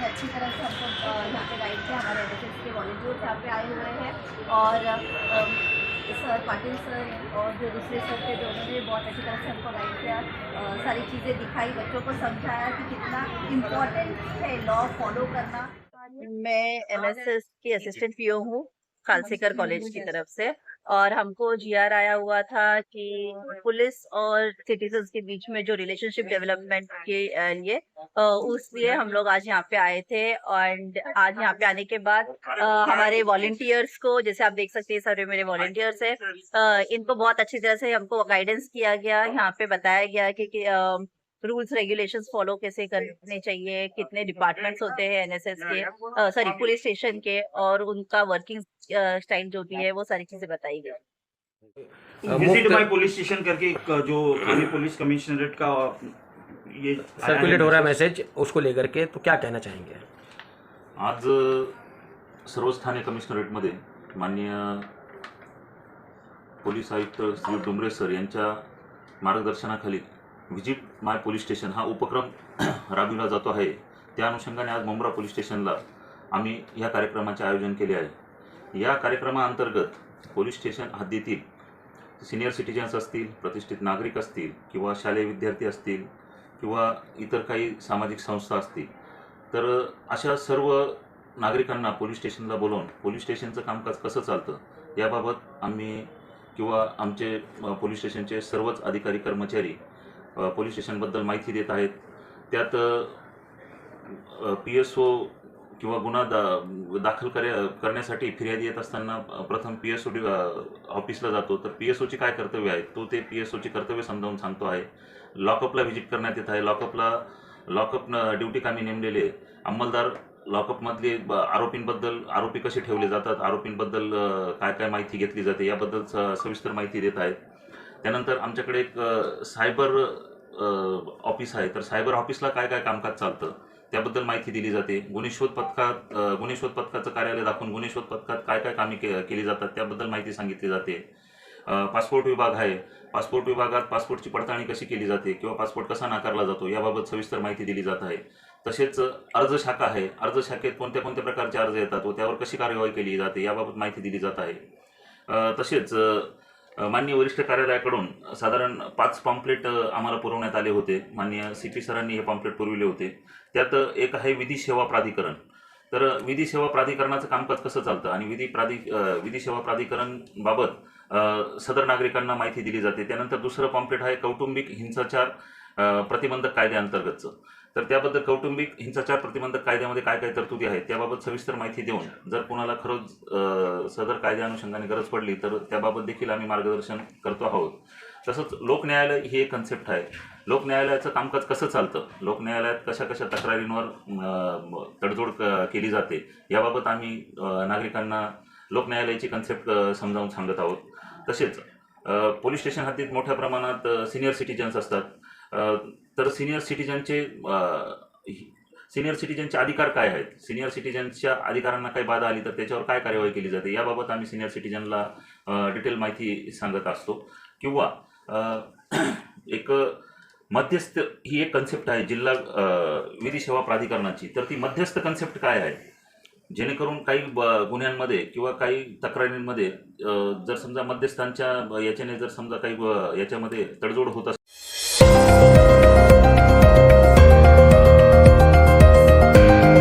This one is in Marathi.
अच्छी तरह से हमको यहाँ पे गाइड किया। हमारे एनएसएस के वॉलंटियर्स यहाँ पे आए हुए हैं और सर पाटिल सर और जो दूसरे सर थे दोनों ने बहुत अच्छी तरह से हमको गाइड किया। सारी चीज़ें दिखाई, बच्चों को समझाया कि कितना इम्पोर्टेंट है लॉ फॉलो करना। मैं एनएसएस की असिस्टेंट पीओ हूँ खालसेकर कॉलेज की तरफ से, और हमको जीआर आया हुआ था कि पुलिस और सिटीजन्स के बीच में जो रिलेशनशिप डेवलपमेंट के लिए उसलिए हम लोग आज यहाँ पे आए थे। और आज यहाँ पे आने के बाद हमारे वॉलंटियर्स को, जैसे आप देख सकते हैं सारे मेरे वॉलंटियर्स है, इनको बहुत अच्छी तरह से हमको गाइडेंस किया गया। यहाँ पे बताया गया कि रूल्स रेगुलेशंस फॉलो कैसे करने चाहिए, कितने डिपार्टमेंट्स होते हैं एनएसएस के, सॉरी पुलिस स्टेशन के, और उनका वर्किंग स्टाइल जो भी है वो सारी चीजें बताई गई। विजिट बाय पुलिस स्टेशन करके एक जो थाने पुलिस कमिश्नरेट का ये सर्कुलेट हो रहा है मैसेज, उसको लेकर के तो क्या कहना चाहेंगे? आज सर्वच ठाणे कमिशनरेटमध्ये माननीय पोलीस आयुक्त श्री डुमरे सर यांच्या मार्गदर्शनाखाली व्हिजिट माय पोलीस स्टेशन हा उपक्रम राबविला जातो आहे। त्या अनुषंगाने आज मुंब्रा पोलीस स्टेशनला आम्ही या कार्यक्रमाचे आयोजन केले आहे। या कार्यक्रमाअंतर्गत पोलीस स्टेशन हद्दीतील सिनियर सिटीजन्स असतील, प्रतिष्ठित नागरिक असतील, किंवा शालेय विद्यार्थी असतील, किंवा इतर काही सामाजिक संस्था असतील, तर अशा सर्व नागरिकांना पोलीस स्टेशनला बोलावून पोलीस स्टेशनचं कामकाज कसं चालतं याबाबत आम्ही किंवा आमचे पोलीस स्टेशनचे सर्वच अधिकारी कर्मचारी पोलीस स्टेशनबद्दल माहिती देत आहेत। त्यात PSO किंवा गुन्हा दाखल करण्यासाठी फिर्यादी येत असताना प्रथम PSO ऑफिसला जातो, तर PSOची काय कर्तव्य आहेत तो ते PSOची कर्तव्य समजावून सांगतो आहे। लॉकअपला व्हिजिट करण्यात येत आहे। लॉकअप ड्युटी कामी नेमलेले अंमलदार लॉकअपमधले आरोपींबद्दल, आरोपी कसे ठेवले जातात, आरोपींबद्दल काय काय माहिती घेतली जाते याबद्दल सविस्तर माहिती देत आहेत। त्यानंतर आमच्याकडे एक सायबर ऑफिस आहे, तर सायबर ऑफिसला काय काय कामकाज चालतं त्याबद्दल माहिती दिली जाते। गुन्हे शोध पथकाचं कार्यालय दाखवून गुन्हे शोध पथकात काय काय कामे केली जातात त्याबद्दल माहिती सांगितली जाते। पासपोर्ट विभाग आहे, पासपोर्ट विभागात पासपोर्टची पडताळणी कशी केली जाते किंवा पासपोर्ट कसा नाकारला जातो याबाबत सविस्तर माहिती दिली जात आहे। तसेच अर्ज शाखा आहे, अर्ज शाखेत कोणत्या कोणत्या प्रकारचे अर्ज येतात व त्यावर कशी कार्यवाही केली जाते याबाबत माहिती दिली जात आहे। तसेच माननीय वरिष्ठ कार्यालयाकडून साधारण 5 पॉम्पलेट आम्हाला पुरवण्यात आले होते। माननीय CP सरांनी हे पॉम्पलेट पुरविले होते। त्यात एक आहे विधी सेवा प्राधिकरण, तर विधी सेवा प्राधिकरणाचं कामकाज कसं चालतं आणि विधी सेवा प्राधिकरण बाबत सदर नागरिकांना माहिती दिली जाते। त्यानंतर दुसरं पॉम्पलेट आहे कौटुंबिक हिंसाचार प्रतिबंधक कायद्याअंतर्गतचं, तर त्याबद्दल कौटुंबिक हिंसाचार प्रतिबंधक कायद्यामध्ये काय काय तरतुदी आहेत त्याबाबत सविस्तर माहिती देऊन जर कोणाला खरंच सदर कायद्यानुषंगाने गरज पडली तर त्याबाबत देखील आम्ही मार्गदर्शन करतो आहोत। तसंच लोकन्यायालय ही एक कन्सेप्ट आहे। लोकन्यायालयाचं कामकाज कसं चालतं, लोकन्यायालयात कशा कशा तक्रारींवर तडजोड केली जाते याबाबत आम्ही नागरिकांना लोकन्यायालयाची कन्सेप्ट समजावून सांगत आहोत। तसेच पोलीस स्टेशन हद्दीत मोठ्या प्रमाणात सिनियर सिटीजन्स असतात, तर सिनियर सिटीजनचे अधिकार काय आहेत, सिनियर सिटीजनच्या अधिकारांना काही बाधा आली तर त्याच्यावर काय कार्यवाही केली जाते याबाबत आम्ही सिनियर सिटीजनला डिटेल माहिती सांगत असतो। किंवा एक मध्यस्थ ही एक कन्सेप्ट आहे जिल्हा विधी सेवा प्राधिकरणाची, तर ती मध्यस्थ कन्सेप्ट काय आहे, जेणेकरून काही गुन्ह्यांमध्ये किंवा काही तक्रारींमध्ये जर समजा मध्यस्थांच्या याच्याने जर समजा काही याच्यामध्ये तडजोड होत असेल